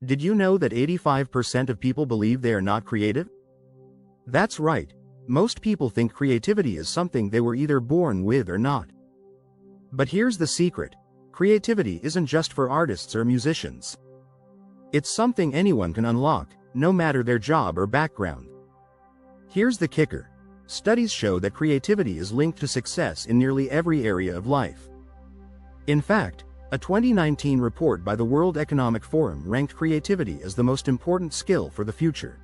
Did you know that 85% of people believe they are not creative? That's right. Most people think creativity is something they were either born with or not. But here's the secret. Creativity isn't just for artists or musicians. It's something anyone can unlock, no matter their job or background. Here's the kicker. Studies show that creativity is linked to success in nearly every area of life. In fact, a 2019 report by the World Economic Forum ranked creativity as the most important skill for the future.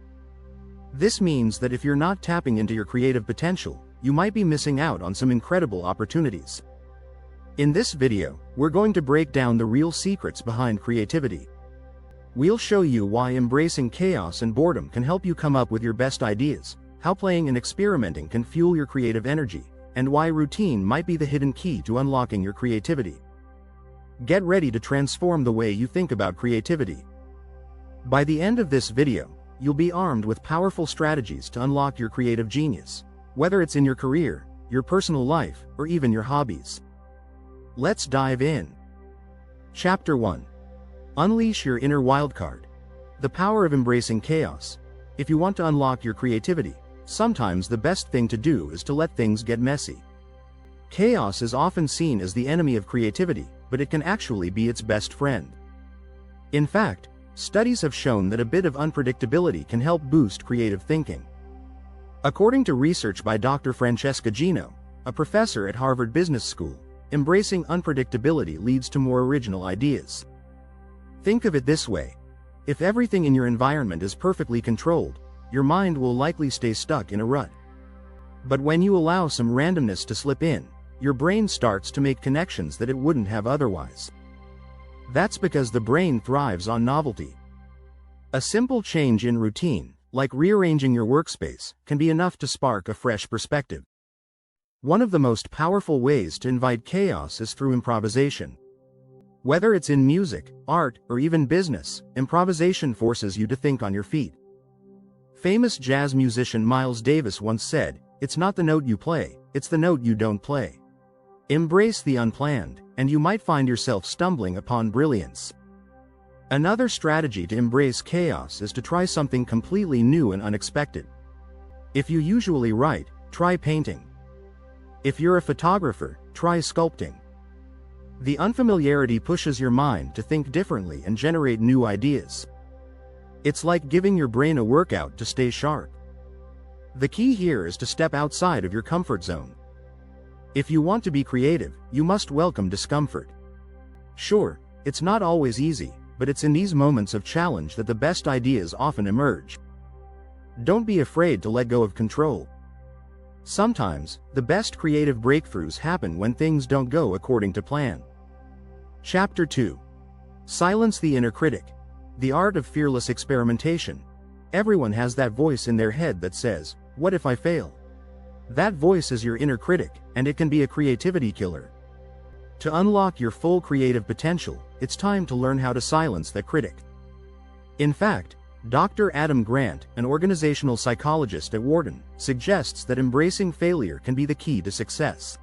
This means that if you're not tapping into your creative potential, you might be missing out on some incredible opportunities. In this video, we're going to break down the real secrets behind creativity. We'll show you why embracing chaos and boredom can help you come up with your best ideas, how playing and experimenting can fuel your creative energy, and why routine might be the hidden key to unlocking your creativity. Get ready to transform the way you think about creativity. By the end of this video, you'll be armed with powerful strategies to unlock your creative genius, whether it's in your career, your personal life, or even your hobbies. Let's dive in. Chapter 1. Unleash your inner wildcard. The power of embracing chaos. If you want to unlock your creativity, sometimes the best thing to do is to let things get messy. Chaos is often seen as the enemy of creativity, but it can actually be its best friend. In fact, studies have shown that a bit of unpredictability can help boost creative thinking. According to research by Dr. Francesca Gino, a professor at Harvard Business School, embracing unpredictability leads to more original ideas. Think of it this way. If everything in your environment is perfectly controlled, your mind will likely stay stuck in a rut. But when you allow some randomness to slip in, your brain starts to make connections that it wouldn't have otherwise. That's because the brain thrives on novelty. A simple change in routine, like rearranging your workspace, can be enough to spark a fresh perspective. One of the most powerful ways to invite chaos is through improvisation. Whether it's in music, art, or even business, improvisation forces you to think on your feet. Famous jazz musician Miles Davis once said, "It's not the note you play, it's the note you don't play." Embrace the unplanned, and you might find yourself stumbling upon brilliance. Another strategy to embrace chaos is to try something completely new and unexpected. If you usually write, try painting. If you're a photographer, try sculpting. The unfamiliarity pushes your mind to think differently and generate new ideas. It's like giving your brain a workout to stay sharp. The key here is to step outside of your comfort zone. If you want to be creative, you must welcome discomfort. Sure, it's not always easy, but it's in these moments of challenge that the best ideas often emerge. Don't be afraid to let go of control. Sometimes, the best creative breakthroughs happen when things don't go according to plan. Chapter 2. Silence the inner critic. The art of fearless experimentation. Everyone has that voice in their head that says, "What if I fail?" That voice is your inner critic, and it can be a creativity killer. To unlock your full creative potential, it's time to learn how to silence that critic. In fact, Dr. Adam Grant, an organizational psychologist at Wharton, suggests that embracing failure can be the key to success.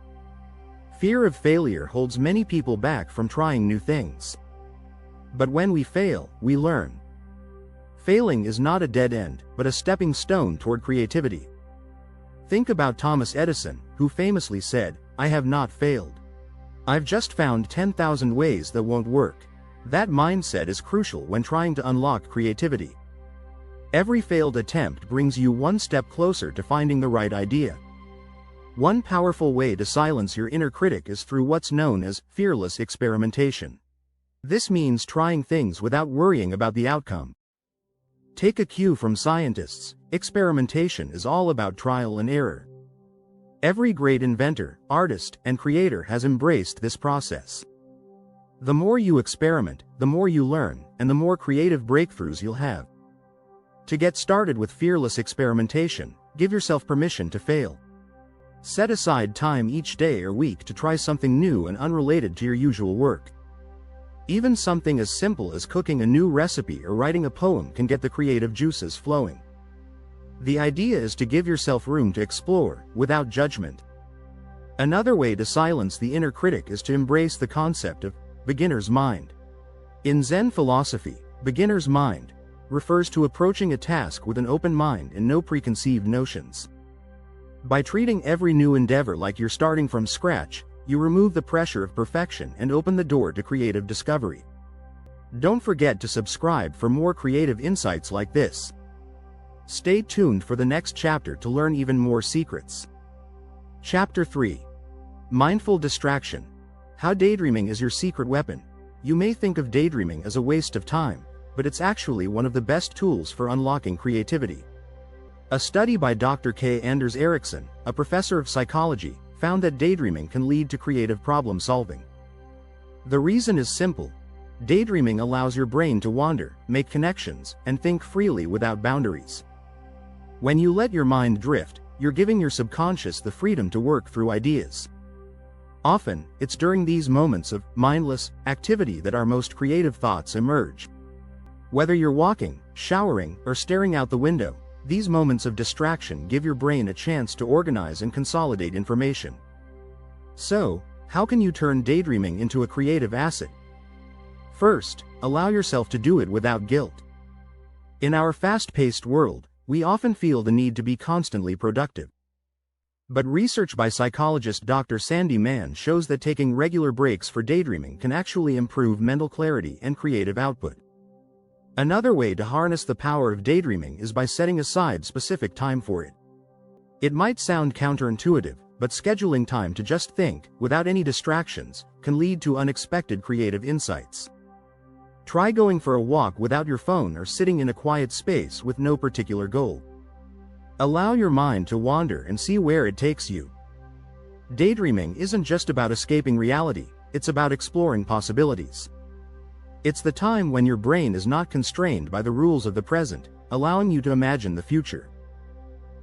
Fear of failure holds many people back from trying new things. But when we fail, we learn. Failing is not a dead end, but a stepping stone toward creativity. Think about Thomas Edison, who famously said, "I have not failed. I've just found 10,000 ways that won't work." That mindset is crucial when trying to unlock creativity. Every failed attempt brings you one step closer to finding the right idea. One powerful way to silence your inner critic is through what's known as fearless experimentation. This means trying things without worrying about the outcome. Take a cue from scientists. Experimentation is all about trial and error. Every great inventor, artist, and creator has embraced this process. The more you experiment, the more you learn, and the more creative breakthroughs you'll have. To get started with fearless experimentation, give yourself permission to fail. Set aside time each day or week to try something new and unrelated to your usual work. Even something as simple as cooking a new recipe or writing a poem can get the creative juices flowing. The idea is to give yourself room to explore, without judgment. Another way to silence the inner critic is to embrace the concept of beginner's mind. In Zen philosophy, Beginner's mind refers to approaching a task with an open mind and no preconceived notions. By treating every new endeavor like you're starting from scratch, you remove the pressure of perfection and open the door to creative discovery. Don't forget to subscribe for more creative insights like this. Stay tuned for the next chapter to learn even more secrets. Chapter 3. Mindful Distraction. How daydreaming is your secret weapon. You may think of daydreaming as a waste of time, but it's actually one of the best tools for unlocking creativity. A study by Dr. K. Anders Ericsson, a professor of psychology, found that daydreaming can lead to creative problem solving. The reason is simple. Daydreaming allows your brain to wander, make connections, and think freely without boundaries. When you let your mind drift, you're giving your subconscious the freedom to work through ideas. Often, it's during these moments of mindless activity that our most creative thoughts emerge. Whether you're walking, showering, or staring out the window, these moments of distraction give your brain a chance to organize and consolidate information. So, how can you turn daydreaming into a creative asset? First, allow yourself to do it without guilt. In our fast-paced world, we often feel the need to be constantly productive. But research by psychologist Dr. Sandy Mann shows that taking regular breaks for daydreaming can actually improve mental clarity and creative output. Another way to harness the power of daydreaming is by setting aside specific time for it. It might sound counterintuitive, but scheduling time to just think, without any distractions, can lead to unexpected creative insights. Try going for a walk without your phone or sitting in a quiet space with no particular goal. Allow your mind to wander and see where it takes you. Daydreaming isn't just about escaping reality, it's about exploring possibilities. It's the time when your brain is not constrained by the rules of the present, allowing you to imagine the future.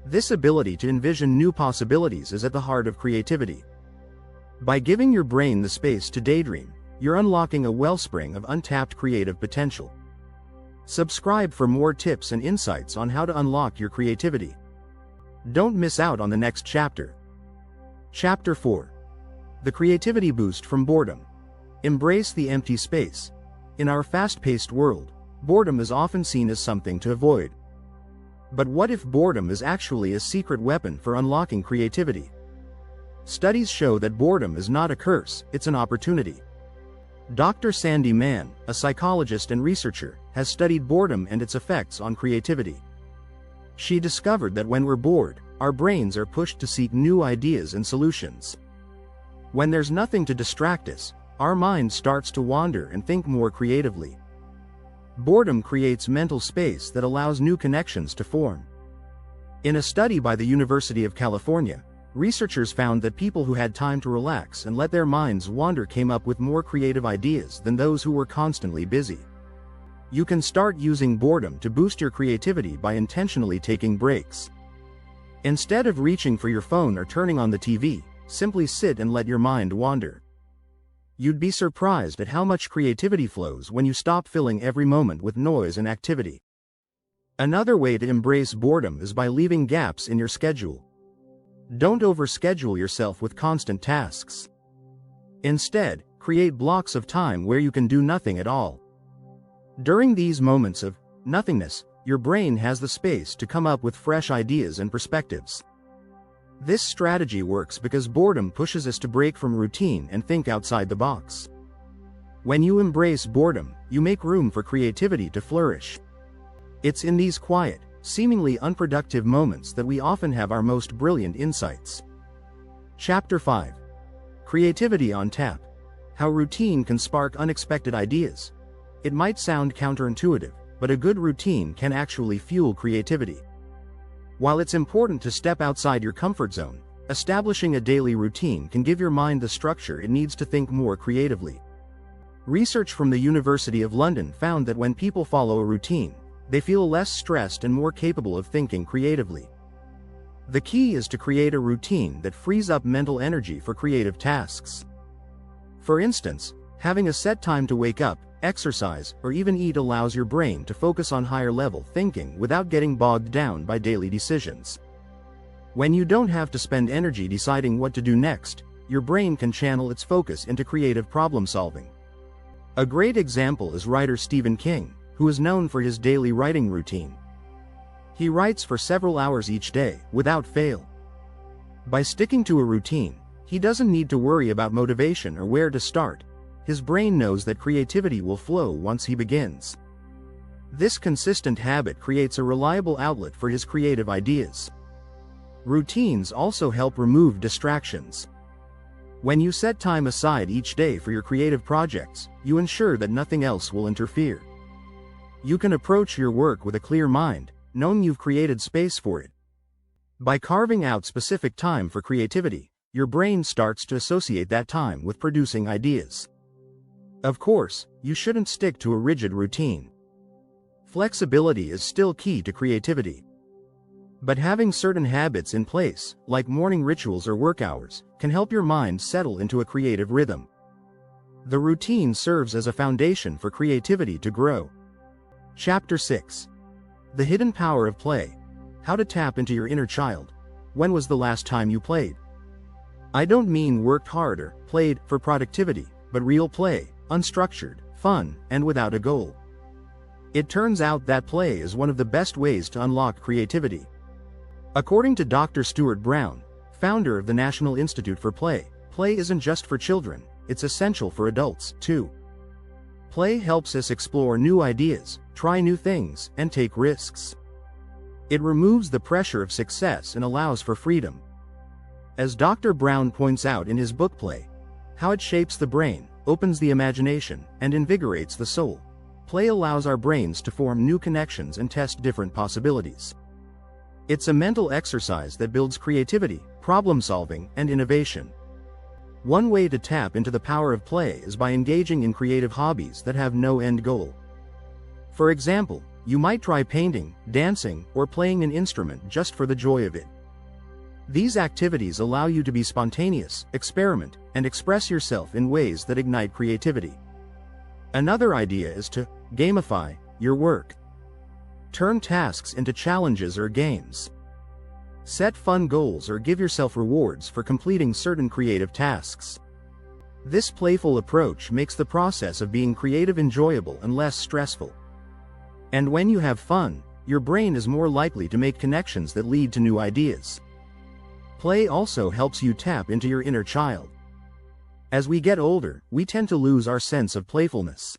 This ability to envision new possibilities is at the heart of creativity. By giving your brain the space to daydream, you're unlocking a wellspring of untapped creative potential. Subscribe for more tips and insights on how to unlock your creativity. Don't miss out on the next chapter. Chapter 4. The Creativity Boost from Boredom. Embrace the empty space. In our fast-paced world, boredom is often seen as something to avoid. But what if boredom is actually a secret weapon for unlocking creativity? Studies show that boredom is not a curse, it's an opportunity. Dr. Sandy Mann, a psychologist and researcher, has studied boredom and its effects on creativity. She discovered that when we're bored, our brains are pushed to seek new ideas and solutions. When there's nothing to distract us, our mind starts to wander and think more creatively. Boredom creates mental space that allows new connections to form. In a study by the University of California, researchers found that people who had time to relax and let their minds wander came up with more creative ideas than those who were constantly busy. You can start using boredom to boost your creativity by intentionally taking breaks. Instead of reaching for your phone or turning on the TV, simply sit and let your mind wander. You'd be surprised at how much creativity flows when you stop filling every moment with noise and activity. Another way to embrace boredom is by leaving gaps in your schedule. Don't overschedule yourself with constant tasks. Instead, create blocks of time where you can do nothing at all. During these moments of nothingness, your brain has the space to come up with fresh ideas and perspectives. This strategy works because boredom pushes us to break from routine and think outside the box. When you embrace boredom, you make room for creativity to flourish. It's in these quiet, seemingly unproductive moments that we often have our most brilliant insights. Chapter 5. Creativity on Tap. How routine can spark unexpected ideas. It might sound counterintuitive, but a good routine can actually fuel creativity. While it's important to step outside your comfort zone, establishing a daily routine can give your mind the structure it needs to think more creatively. Research from the University of London found that when people follow a routine, they feel less stressed and more capable of thinking creatively. The key is to create a routine that frees up mental energy for creative tasks. For instance, having a set time to wake up, exercise, or even eat allows your brain to focus on higher-level thinking without getting bogged down by daily decisions. When you don't have to spend energy deciding what to do next, your brain can channel its focus into creative problem-solving. A great example is writer Stephen King, who is known for his daily writing routine. He writes for several hours each day, without fail. By sticking to a routine, he doesn't need to worry about motivation or where to start. His brain knows that creativity will flow once he begins. This consistent habit creates a reliable outlet for his creative ideas. Routines also help remove distractions. When you set time aside each day for your creative projects, you ensure that nothing else will interfere. You can approach your work with a clear mind, knowing you've created space for it. By carving out specific time for creativity, your brain starts to associate that time with producing ideas. Of course, you shouldn't stick to a rigid routine. Flexibility is still key to creativity. But having certain habits in place, like morning rituals or work hours, can help your mind settle into a creative rhythm. The routine serves as a foundation for creativity to grow. Chapter 6. The Hidden Power of Play. How to tap into your inner child. When was the last time you played? I don't mean worked hard or played for productivity, but real play, unstructured, fun, and without a goal. It turns out that play is one of the best ways to unlock creativity. According to Dr. Stuart Brown, founder of the National Institute for Play, play isn't just for children, it's essential for adults, too. Play helps us explore new ideas, try new things, and take risks. It removes the pressure of success and allows for freedom. As Dr. Brown points out in his book Play, how it shapes the brain, opens the imagination, and invigorates the soul. Play allows our brains to form new connections and test different possibilities. It's a mental exercise that builds creativity, problem-solving, and innovation. One way to tap into the power of play is by engaging in creative hobbies that have no end goal. For example, you might try painting, dancing, or playing an instrument just for the joy of it. These activities allow you to be spontaneous, experiment, and express yourself in ways that ignite creativity. Another idea is to gamify your work. Turn tasks into challenges or games. Set fun goals or give yourself rewards for completing certain creative tasks. This playful approach makes the process of being creative enjoyable and less stressful. And when you have fun, your brain is more likely to make connections that lead to new ideas. Play also helps you tap into your inner child. As we get older, we tend to lose our sense of playfulness.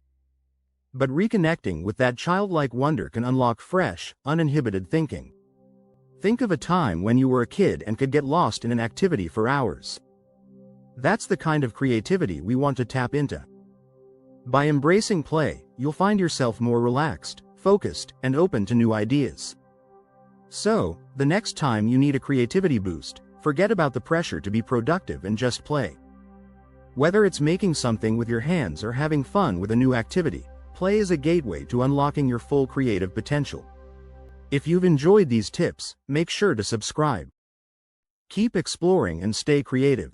But reconnecting with that childlike wonder can unlock fresh, uninhibited thinking. Think of a time when you were a kid and could get lost in an activity for hours. That's the kind of creativity we want to tap into. By embracing play, you'll find yourself more relaxed, focused, and open to new ideas. So, the next time you need a creativity boost, forget about the pressure to be productive and just play. Whether it's making something with your hands or having fun with a new activity, play is a gateway to unlocking your full creative potential. If you've enjoyed these tips, make sure to subscribe. Keep exploring and stay creative.